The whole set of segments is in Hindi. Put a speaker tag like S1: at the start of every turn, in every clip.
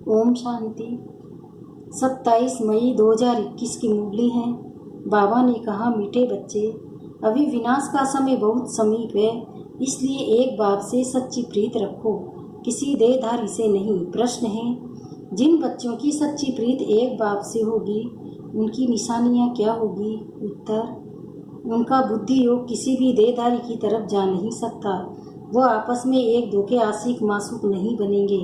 S1: ओम शांति। 27 मई 2021 की मुरली है। बाबा ने कहा, मीठे बच्चे, अभी विनाश का समय बहुत समीप है, इसलिए एक बाप से सच्ची प्रीत रखो, किसी देहधारी से नहीं। प्रश्न है, जिन बच्चों की सच्ची प्रीत एक बाप से होगी, उनकी निशानियाँ क्या होगी? उत्तर, उनका बुद्धि योग किसी भी देहधारी की तरफ जा नहीं सकता। वो आपस में एक दो के आशिक मासूक नहीं बनेंगे।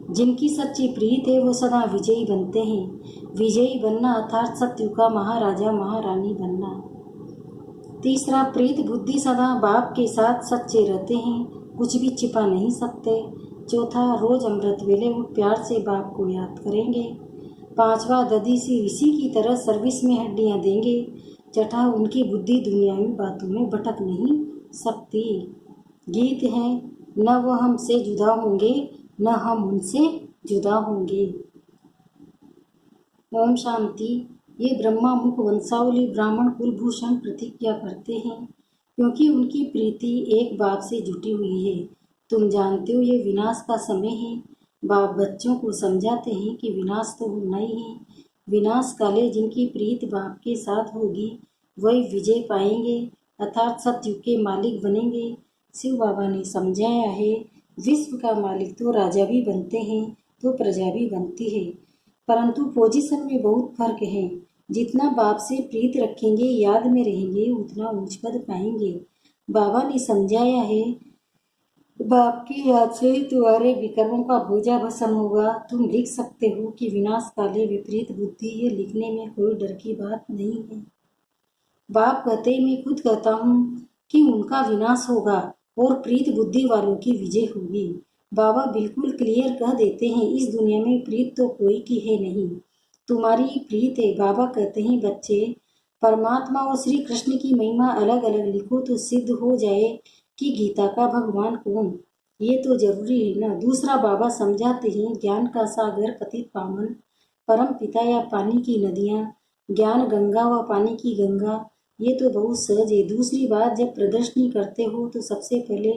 S1: जिनकी सच्ची प्रीत है वो सदा विजयी बनते हैं। विजयी बनना अर्थात सत्युग का महाराजा महारानी बनना। तीसरा, प्रीत बुद्धि सदा बाप के साथ सच्चे रहते हैं, कुछ भी छिपा नहीं सकते। चौथा, रोज अमृत वेले उठ प्यार से बाप को याद करेंगे। पांचवा, ददीसी ऋषि की तरह सर्विस में हड्डियां देंगे। छठा, उनकी बुद्धि दुनियावी बातों में भटक नहीं सकती। गीत है, न वो हमसे जुदा होंगे, न हम उनसे जुदा होंगे। ओम शांति। ये ब्रह्मा मुख वंशावली ब्राह्मण कुलभूषण प्रतिज्ञा करते हैं, क्योंकि उनकी प्रीति एक बाप से जुटी हुई है। तुम जानते हो ये विनाश का समय है। बाप बच्चों को समझाते हैं कि विनाश तो होना ही है। विनाश काले जिनकी प्रीत बाप के साथ होगी, वही विजय पाएंगे, अर्थात सतयुग के मालिक बनेंगे। शिव बाबा ने समझाया है, विश्व का मालिक तो राजा भी बनते हैं तो प्रजा भी बनती है, परंतु पोजीशन में बहुत फर्क है। जितना बाप से प्रीत रखेंगे, याद में रहेंगे, उतना उच्च पद पाएंगे। बाबा ने समझाया है, बाप की याद से तुम्हारे विकर्मों का बोझा भस्म होगा। तुम लिख सकते हो कि विनाश काले विपरीत बुद्धि, ये लिखने में कोई डर की बात नहीं है। बाप कहते, मैं खुद कहता हूँ कि उनका विनाश होगा और प्रीत बुद्धि वालों की विजय होगी। बाबा बिल्कुल क्लियर कह देते हैं, इस दुनिया में प्रीत तो कोई की है नहीं, तुम्हारी प्रीत है। बाबा कहते हैं, बच्चे, परमात्मा और श्री कृष्ण की महिमा अलग अलग लिखो तो सिद्ध हो जाए कि गीता का भगवान कौन। ये तो जरूरी है ना। दूसरा, बाबा समझाते हैं, ज्ञान का सागर पतित पावन परम पिता या पानी की नदियाँ, ज्ञान गंगा व पानी की गंगा, ये तो बहुत सहज है। दूसरी बात, जब प्रदर्शनी करते हो तो सबसे पहले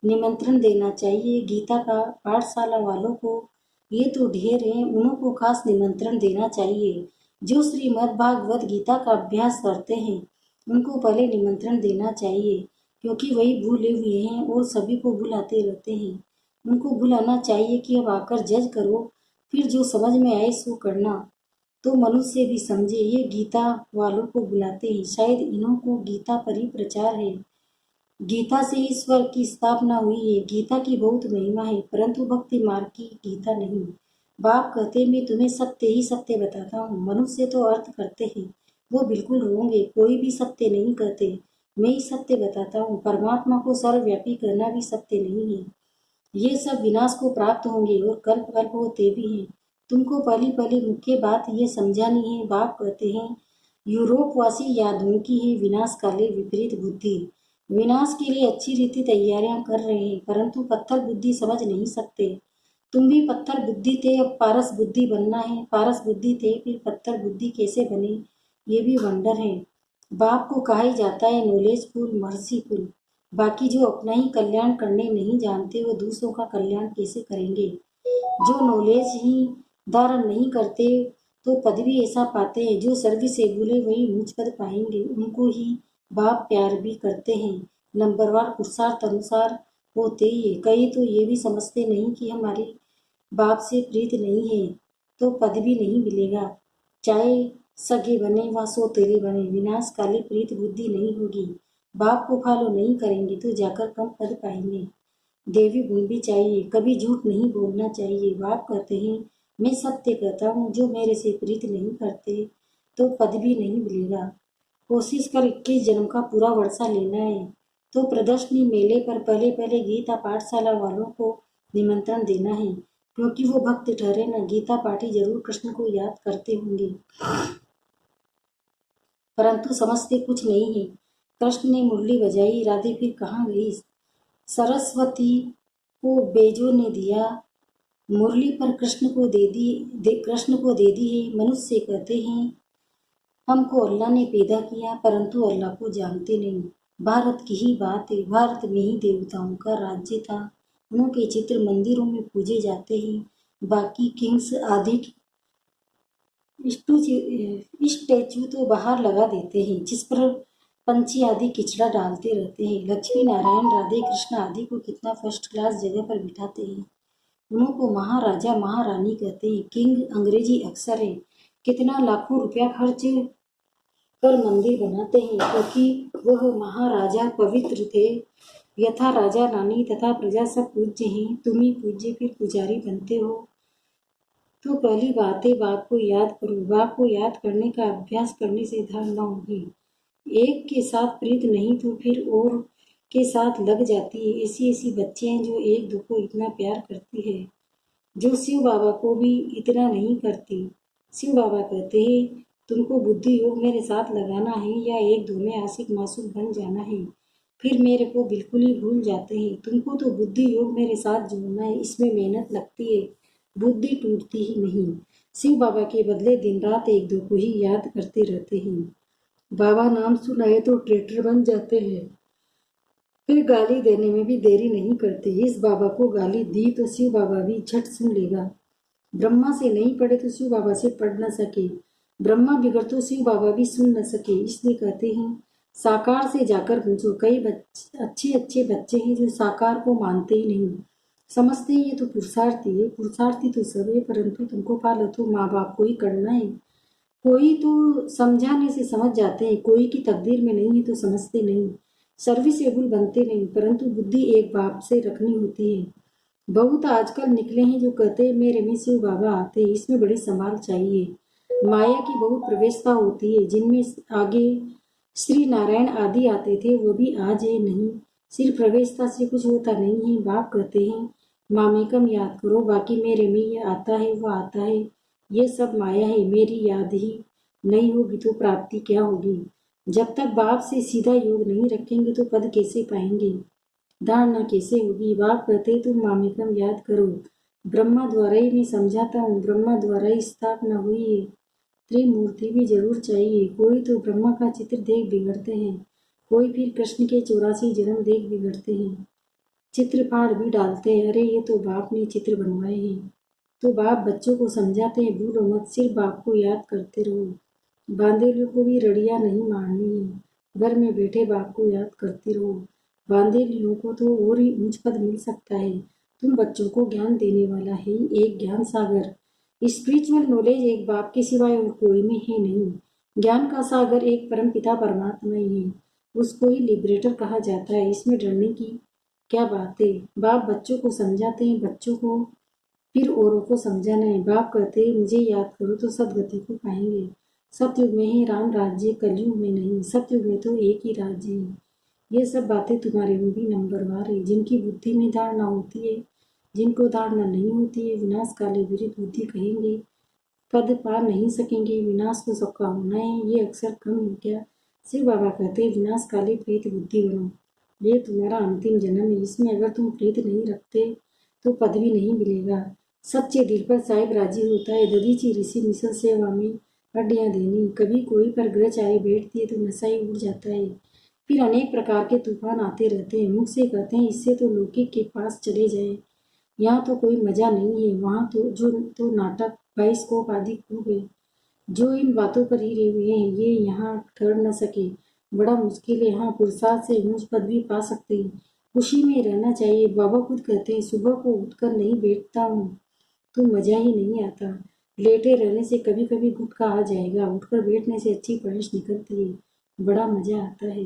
S1: निमंत्रण देना चाहिए। गीता का पाठशाला वालों को, ये तो ढेर हैं, उन्हों को खास निमंत्रण देना चाहिए। जो श्रीमद् भागवत गीता का अभ्यास करते हैं, उनको पहले निमंत्रण देना चाहिए, क्योंकि वही भूले हुए हैं और सभी को बुलाते रहते हैं। उनको बुलाना चाहिए कि अब आकर जज करो, फिर जो समझ में आए सो करना। तो मनुष्य भी समझे, ये गीता वालों को बुलाते हैं, शायद इन्हों को गीता पर ही प्रचार है। गीता से ईश्वर की स्थापना हुई है। गीता की बहुत महिमा है, परंतु भक्ति मार्ग की गीता नहीं। बाप कहते, मैं तुम्हें सत्य ही सत्य बताता हूँ। मनुष्य तो अर्थ करते हैं, वो बिल्कुल होंगे, कोई भी सत्य नहीं कहते। मैं ही सत्य बताता हूँ। परमात्मा को सर्वव्यापी करना भी सत्य नहीं है। ये सब विनाश को प्राप्त होंगे और कल्प कल्प होते भी हैं। तुमको पहली पहली मुख्य बात ये समझानी है। बाप कहते हैं, यूरोप वासी यादों की है विनाश काले विपरीत बुद्धि। विनाश के लिए अच्छी रीति तैयारियां कर रहे हैं, परंतु पत्थर बुद्धि समझ नहीं सकते। तुम भी पत्थर बुद्धि थे, अब पारस बुद्धि बनना है। पारस बुद्धि थे, फिर पत्थर बुद्धि कैसे बने, ये भी वंडर है। बाप को कहा ही जाता है नॉलेजफुल मर्सीफुल। बाकी जो अपना ही कल्याण करने नहीं जानते, वो दूसरों का कल्याण कैसे करेंगे। जो नॉलेज ही धारण नहीं करते तो पदवी ऐसा पाते हैं। जो सर्विस से भूले वही ऊंच पद पाएंगे। उनको ही बाप प्यार भी करते हैं, नंबरवार पुरुषार्थ अनुसार होते ही है। कई तो ये भी समझते नहीं कि हमारे बाप से प्रीत नहीं है तो पद भी नहीं मिलेगा, चाहे सगे बने व सौतेले बने। विनाश काले प्रीत बुद्धि नहीं होगी, बाप को फॉलो नहीं करेंगे तो जाकर कम पद पाएंगे। देवी गुण भी चाहिए, कभी झूठ नहीं बोलना चाहिए। बाप कहते हैं, मैं सत्य कहता हूँ, जो मेरे से प्रीत नहीं करते तो पद भी नहीं मिलेगा। कोशिश कर 21 जन्म का पूरा वर्षा लेना है तो प्रदर्शनी मेले पर पहले पहले गीता पाठशाला वालों को निमंत्रण देना है, क्योंकि वो भक्त ठहरे न। गीता पाठी जरूर कृष्ण को याद करते होंगे, परंतु समझते कुछ नहीं है। कृष्ण ने मुरली बजाई, राधे फिर कहाँ गई। सरस्वती को बेजो ने दिया, मुरली पर कृष्ण को दे दी है। मनुष्य कहते हैं, हमको अल्लाह ने पैदा किया, परंतु अल्लाह को जानते नहीं। भारत की ही बात है, भारत में ही देवताओं का राज्य था। उनके चित्र मंदिरों में पूजे जाते हैं। बाकी किंग्स आदि स्टैचू तो बाहर लगा देते हैं, जिस पर पंछी आदि किचड़ा डालते रहते हैं। लक्ष्मी नारायण, राधे कृष्ण आदि को कितना फर्स्ट क्लास जगह पर बिठाते हैं। उनको महाराजा महारानी कहते हैं। किंग अंग्रेजी अक्षर है। कितना लाखों रुपया खर्च कर मंदिर बनाते हैं, क्योंकि वह महाराजा पवित्र थे। यथा राजा रानी तथा प्रजा सब पूज्य हैं। तुम ही पूज्य फिर पुजारी बनते हो। तो पहली बात है, बाप को याद करो। बाप को याद करने का अभ्यास करने से धारणा होगी। एक के साथ प्रीत नहीं तो फिर और के साथ लग जाती है। ऐसी ऐसी बच्चे हैं जो एक दो को इतना प्यार करती है, जो शिव बाबा को भी इतना नहीं करती। शिव बाबा कहते हैं, तुमको बुद्धि योग मेरे साथ लगाना है या एक दो में आशिक मासूक बन जाना है, फिर मेरे को बिल्कुल ही भूल जाते हैं। तुमको तो बुद्धि योग मेरे साथ जोड़ना है, इसमें मेहनत लगती है, बुद्धि टूटती ही नहीं। शिव बाबा के बदले दिन रात एक दो को ही याद करते रहते हैं। बाबा नाम सुनाए तो ट्रेटर बन जाते हैं, फिर गाली देने में भी देरी नहीं करते। इस बाबा को गाली दी तो शिव बाबा भी झट सुन लेगा। ब्रह्मा से नहीं पढ़े तो शिव बाबा से पढ़ न सके, ब्रह्मा बिगड़ तो शिव बाबा भी सुन न सके। इसलिए कहते हैं, साकार से जाकर पूछो। कई अच्छे अच्छे बच्चे हैं जो साकार को मानते ही नहीं, समझते हैं ये तो पुरुषार्थी है। पुरुषार्थी तो सब है, परंतु तुमको पालो तो माँ बाप को ही करना है। कोई तो समझाने से समझ जाते हैं, कोई की तकदीर में नहीं है तो समझते नहीं। सर्विसेबल बनते नहीं, परंतु बुद्धि एक बाप से रखनी होती है। बहुत आजकल निकले हैं जो कहते हैं मेरे में शिव बाबा आते हैं। इसमें बड़ी संभाल चाहिए। माया की बहुत प्रवेशता होती है, जिनमें आगे श्री नारायण आदि आते थे, वो भी आज है नहीं। सिर्फ प्रवेशता से कुछ होता नहीं है। बाप कहते हैं, मामेकम याद करो, बाकी मेरे में ये आता है वो आता है, ये सब माया है। मेरी याद ही नहीं होगी तो प्राप्ति क्या होगी। जब तक बाप से सीधा योग नहीं रखेंगे तो पद कैसे पाएंगे, धारणा कैसे होगी। बाप कहते तुम मामेकम याद करो, ब्रह्मा द्वारा ही मैं समझाता हूँ, ब्रह्मा द्वारा ही स्थापना हुई है। त्रिमूर्ति भी जरूर चाहिए। कोई तो ब्रह्मा का चित्र देख बिगड़ते हैं, कोई फिर कृष्ण के 84 जन्म देख बिगड़ते हैं, चित्र फाड़ भी डालते हैं। अरे ये तो बाप ने चित्र बनवाए हैं। तो बाप बच्चों को समझाते हैं, भूलो मत, सिर्फ बाप को याद करते रहो। बांदेलियों को भी रड़िया नहीं मारनी है, घर में बैठे बाप को याद करते रहो। बांदेलियों को तो और ही ऊंच पद मिल सकता है। तुम बच्चों को ज्ञान देने वाला है एक ज्ञान सागर। स्पिरिचुअल नॉलेज एक बाप के सिवाय और कोई में है नहीं। ज्ञान का सागर एक परम पिता परमात्मा ही है, उसको ही लिबरेटर कहा जाता है। इसमें डरने की क्या बात है। बाप बच्चों को समझाते हैं, बच्चों को फिर औरों को समझाना है। बाप कहते हैं, मुझे याद करो तो सदगति को पाएंगे। सतयुग में ही राम राज्य, कलयुग में नहीं। सतयुग में तो एक ही राज्य है। ये सब बातें तुम्हारे में भी नंबरवार है। जिनकी बुद्धि में धारणा होती है, जिनको धारणा नहीं होती है, विनाश काले विरित बुद्धि कहेंगे, पद पा नहीं सकेंगे। विनाश तो सबका होना है, ये अक्सर कम है क्या। शिव बाबा कहते हैं, विनाश काले प्रीत बुद्धि बनो। ये तुम्हारा अंतिम जन्म है, इसमें अगर तुम प्रीत नहीं रखते तो पद भी नहीं मिलेगा। सच्चे दिल पर साहिब राजी होता है। दधीची ऋषि मिसल सेवा में हड्डियां देनी। कभी कोई पर ग्रहचारी बैठती है तो नशा ही उड़ जाता है। फिर अनेक प्रकार के तूफान आते रहते हैं। मुख से कहते हैं, इससे तो लौकिक के पास चले जाए, यहाँ तो कोई मजा नहीं है। वहाँ तो जो तो नाटक बाइस्कोप आदि खूब है। जो इन बातों पर हीरे हुए हैं, ये यहाँ ठहर न सके। बड़ा मुश्किल है। हाँ, पुरुषार्थ से ऊंच पद भी पा सकते हैं। खुशी में रहना चाहिए। बाबा खुद कहते हैं, सुबह को उठकर नहीं बैठता हूँ तो मजा ही नहीं आता। लेटे रहने से कभी कभी गुटका आ जाएगा, उठकर बैठने से अच्छी पढ़ाई निकलती है, बड़ा मजा आता है।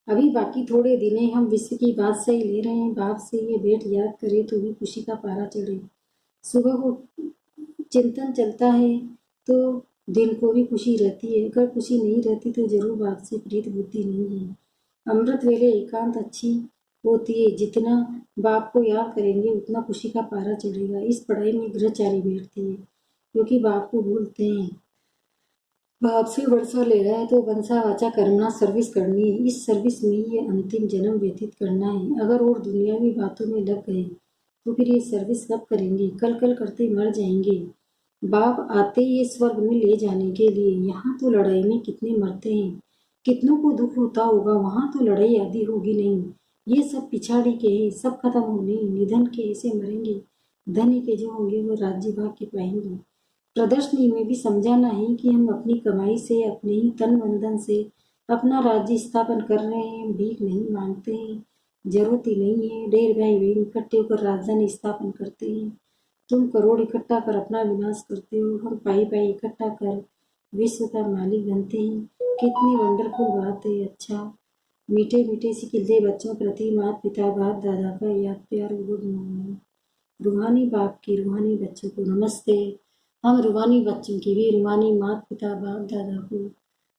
S1: अभी बाकी थोड़े दिन है, हम विश्व की बादशाही ले रहे हैं। बाप से ये भेंट याद करें तो भी खुशी का पारा चढ़े। सुबह को चिंतन चलता है तो दिन को भी खुशी रहती है। अगर खुशी नहीं रहती तो जरूर बाप से प्रीत बुद्धि नहीं है। अमृत वेले एकांत अच्छी होती है। जितना बाप को याद करेंगे उतना खुशी का पारा चढ़ेगा। इस पढ़ाई में ग्रहचारी बैठती है, क्योंकि बाप को भूलते हैं। बाप से वर्षा ले रहा है तो वंशा वाचा कर्मणा सर्विस करनी है। इस सर्विस में ये अंतिम जन्म व्यतीत करना है। अगर और दुनियावी बातों में लग गए तो फिर ये सर्विस कब करेंगे। कल कल करते मर जाएंगे। बाप आते ये स्वर्ग में ले जाने के लिए। यहाँ तो लड़ाई में कितने मरते हैं, कितनों को दुख होता होगा। वहाँ तो लड़ाई आदि होगी नहीं। ये सब पिछाड़ी के हैं, सब खत्म होने, निधन के ऐसे मरेंगे। धनी के जो होंगे वो राज्य भाग्य पाएंगे। प्रदर्शनी में भी समझाना है कि हम अपनी कमाई से, अपने ही तन बंधन से अपना राज्य स्थापन कर रहे हैं, भीख नहीं मांगते हैं, जरूरत ही नहीं है। ढेर भाई बहन इकट्ठे होकर राजधानी स्थापन करते हैं, तुम करोड़ इकट्ठा कर अपना विनाश करते हो, हम पाई पाई इकट्ठा कर विश्व का मालिक बनते हैं। कितनी वंडरफुल बात है। अच्छा, मीठे मीठे से खिलते बच्चों प्रति माता पिता बाप दादा का याद प्यार, गुड मॉर्निंग। रूहानी बाप की रूहानी बच्चों को नमस्ते। हम रूहानी बच्चों की भी रूहानी माता पिता बाप दादा को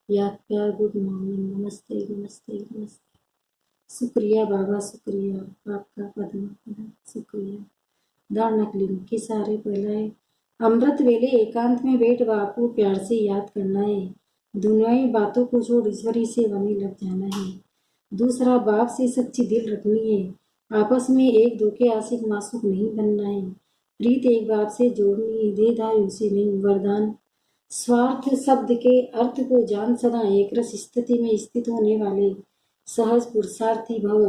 S1: याद प्यार, गुड मॉर्निंग, नमस्ते नमस्ते नमस्ते। शुक्रिया बाबा, शुक्रिया आपका पद्म पद्म, शुक्रिया। दान नकली के सारे फैलाए। अमृत वेले एकांत में बैठ बापू प्यार से याद करना है। दुनियावी बातों को छोड़ ईश्वरी सेवा में लग जाना है। दूसरा, बाप से सच्ची दिल रखनी है। आपस में एक दो के आशिक मासूक नहीं बनना है। प्रीत एक बाप से जोड़नी है, देहधारी से नहीं। वरदान, स्वार्थ शब्द के अर्थ को जान, सदा एक रस स्थिति में स्थित होने वाले सहज पुरुषार्थी भव।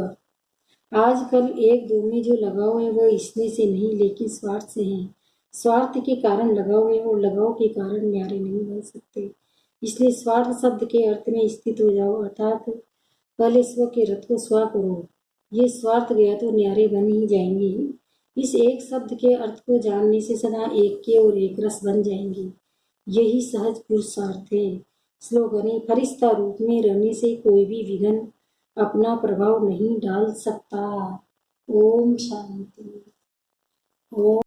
S1: आजकल एक दो में जो लगाव है वह स्नेह से नहीं लेकिन स्वार्थ से है। स्वार्थ के कारण लगाव है और लगाव के कारण न्यारे नहीं बन सकते। इसलिए स्वार्थ शब्द के अर्थ में स्थित हो जाओ, अर्थात पहले स्व के रथ को स्वा करो। ये स्वार्थ गया तो न्यारे बन ही जाएंगे। इस एक शब्द के अर्थ को जानने से सदा एक के और एक रस बन जाएंगे। यही सहज पुरुषार्थ है। स्लोगन है, फरिश्ता रूप में रहने से कोई भी विघ्न अपना प्रभाव नहीं डाल सकता। ओम शांति। ओम